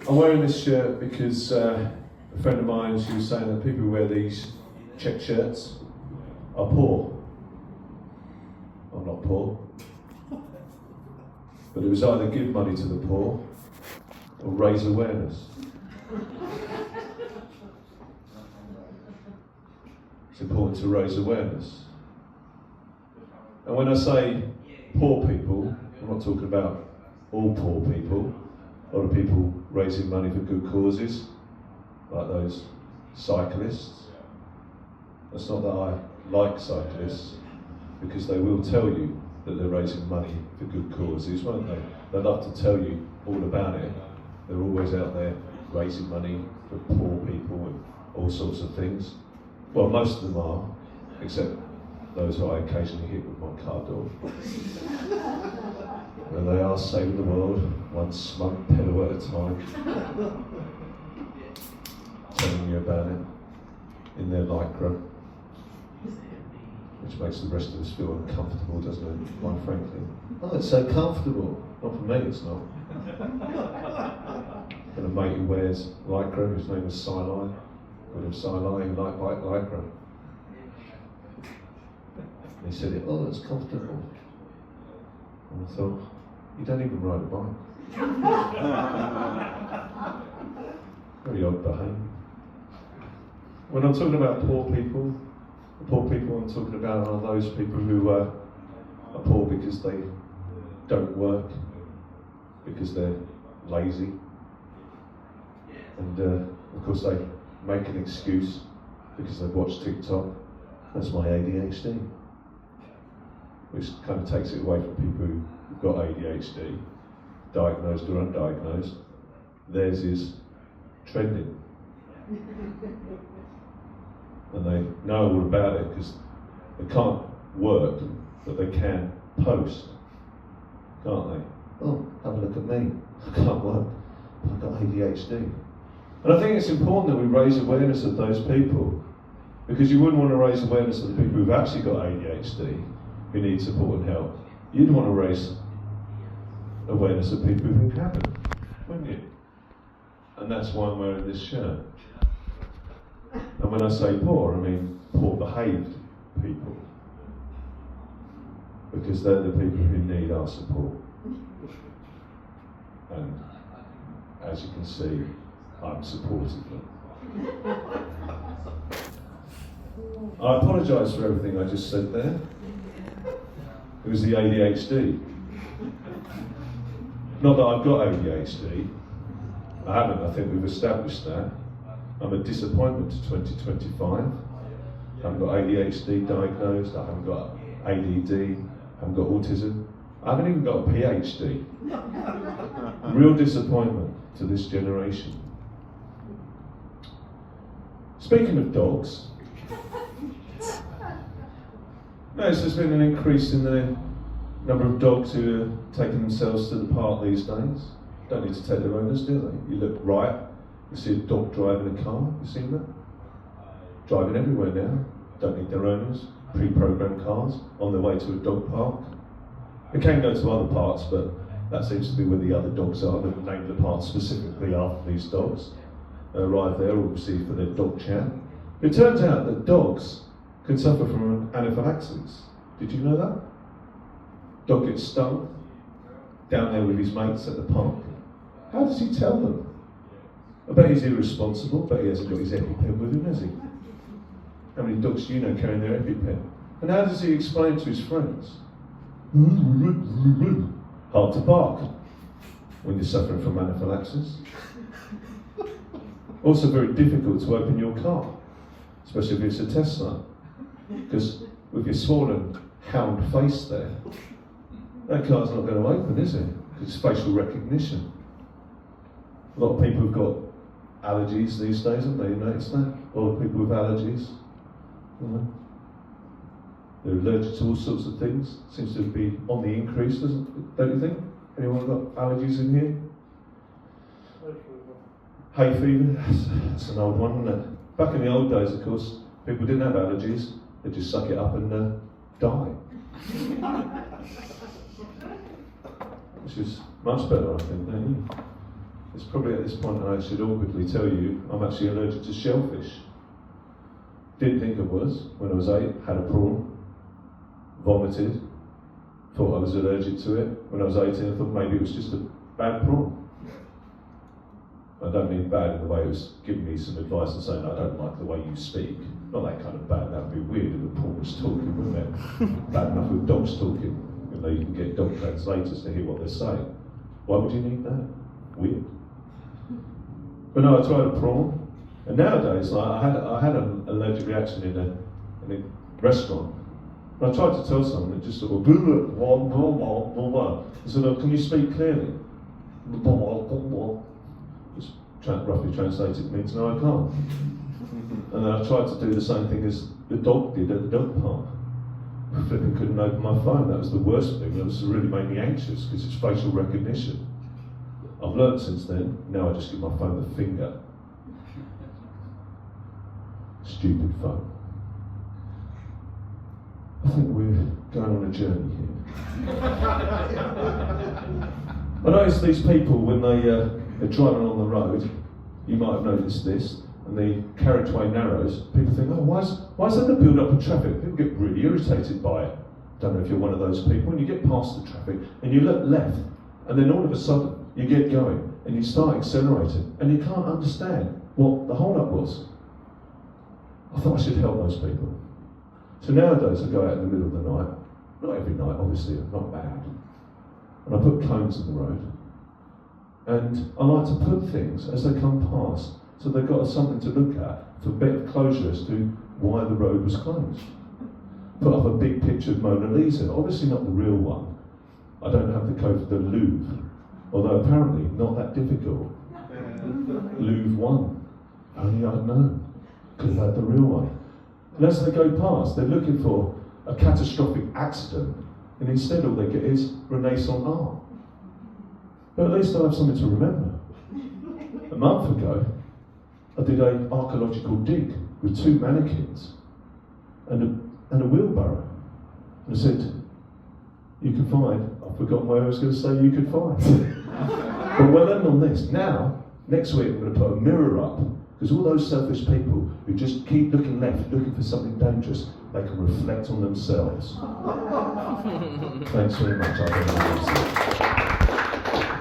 I'm wearing this shirt because a friend of mine, she was saying that people who wear these check shirts are poor. I'm not poor. But it was either give money to the poor or raise awareness. It's important to raise awareness. And when I say poor people, I'm not talking about all poor people. A lot of people raising money for good causes, like those cyclists. It's not that I like cyclists, because they will tell you that they're raising money for good causes, won't they? They'd love to tell you all about it. They're always out there raising money for poor people and all sorts of things. Well, most of them are, except those who I occasionally hit with my car door. And they are saving the world, one smug pillow at a time. Telling you about it in their lycra, which makes the rest of us feel uncomfortable, doesn't it, quite frankly? Oh, it's so comfortable. Not for me, it's not. Got a mate who wears lycra, whose name is Sinai. Called him Sinai, he liked lycra. And he said, oh, it's comfortable. And I thought, you don't even ride a bike. Very odd behaviour. When I'm talking about poor people, the poor people I'm talking about are those people who are poor because they don't work, because they're lazy, and of course they make an excuse because they've watched TikTok. That's my ADHD, which kind of takes it away from people who've got ADHD, diagnosed or undiagnosed. Theirs is trending. And they know all about it because they can't work, but they can post, can't they? Oh, have a look at me. I can't work, but I've got ADHD. And I think it's important that we raise awareness of those people, because you wouldn't want to raise awareness of the people who've actually got ADHD, who need support and help. You'd want to raise awareness of people who haven't, wouldn't you? And that's why I'm wearing this shirt. And when I say poor, I mean poor behaved people, because they're the people who need our support. And as you can see, I'm supporting them. I apologise for everything I just said there. It was the ADHD. Not that I've got ADHD. I haven't, I think we've established that. I'm a disappointment to 2025. I haven't got ADHD diagnosed, I haven't got ADD, I haven't got autism. I haven't even got a PhD. Real disappointment to this generation. Speaking of dogs, notice there's been an increase in the number of dogs who are taking themselves to the park these days. Don't need to take their owners, do they? You look right, you see a dog driving a car, you seen that? Driving everywhere now, don't need their owners, pre-programmed cars, on their way to a dog park. They can go to other parks, but that seems to be where the other dogs are. They've named the park specifically after these dogs. They arrive there, obviously, for their dog chat. It turns out that dogs can suffer from anaphylaxis. Did you know that? Dog gets stung down there with his mates at the park. How does he tell them? I bet he's irresponsible, but he hasn't got his EpiPen with him, has he? How many dogs do you know carrying their EpiPen? And how does he explain to his friends? Hard to bark when you're suffering from anaphylaxis. Also very difficult to open your car, especially if it's a Tesla, because with your swollen hound face there, that car's not going to open, is it? Because it's facial recognition. A lot of people have got allergies these days, haven't they? You noticed that? A lot of people with allergies. You know? They're allergic to all sorts of things. Seems to be on the increase, don't you think? Anyone got allergies in here? Hay fever, that's an old one, isn't it? Back in the old days, of course, people didn't have allergies. They'd just suck it up and die. Which is much better, I think, don't you? it's probably at this point I should awkwardly tell you I'm actually allergic to shellfish. Didn't think I was when I was 8, had a prawn, vomited, thought I was allergic to it. When I was 18 I thought maybe it was just a bad prawn. I don't mean bad in the way it was giving me some advice and saying I don't like the way you speak. Not that kind of bad, that would be weird if a prawn was talking, wouldn't it? Bad enough with dogs talking. You know, you can get dog translators to hear what they're saying. Why would you need that? Weird. But no, I tried a prawn, and nowadays like, I had an allergic reaction in a restaurant. And I tried to tell someone, it just sort of blah, blah, blah, blah, blah, blah. I said, oh, can you speak clearly? Blah, blah, blah, blah. Just roughly translated, it means no, I can't. And then I tried to do the same thing as the dog did at the dog park. I flipping couldn't open my phone. That was the worst thing. That was really made me anxious because it's facial recognition. I've learned since then. Now I just give my phone the finger. Stupid phone. I think we're going on a journey here. I notice these people when they're driving on the road. You might have noticed this. And the carriageway narrows, people think, oh, why is there a build-up of traffic? People get really irritated by it. Don't know if you're one of those people. When you get past the traffic and you look left, and then all of a sudden you get going and you start accelerating, and you can't understand what the hold-up was. I thought I should help those people. So nowadays I go out in the middle of the night, not every night, obviously, not bad, and I put cones in the road, and I like to put things as they come past. So they've got something to look at for a bit of closure as to why the road was closed. Put up a big picture of Mona Lisa, obviously not the real one. I don't have the code for the Louvre, although apparently not that difficult. Louvre 1, only I'd known, could have had the real one. And as they go past, they're looking for a catastrophic accident, and instead all they get is Renaissance art. But at least I'll have something to remember. A month ago, I did an archaeological dig with 2 mannequins and a wheelbarrow. And I said, you can find, I've forgotten where I was going to say you could find. But we'll end on this. Now, next week I'm going to put a mirror up, because all those selfish people who just keep looking left, looking for something dangerous, they can reflect on themselves. Thanks very much.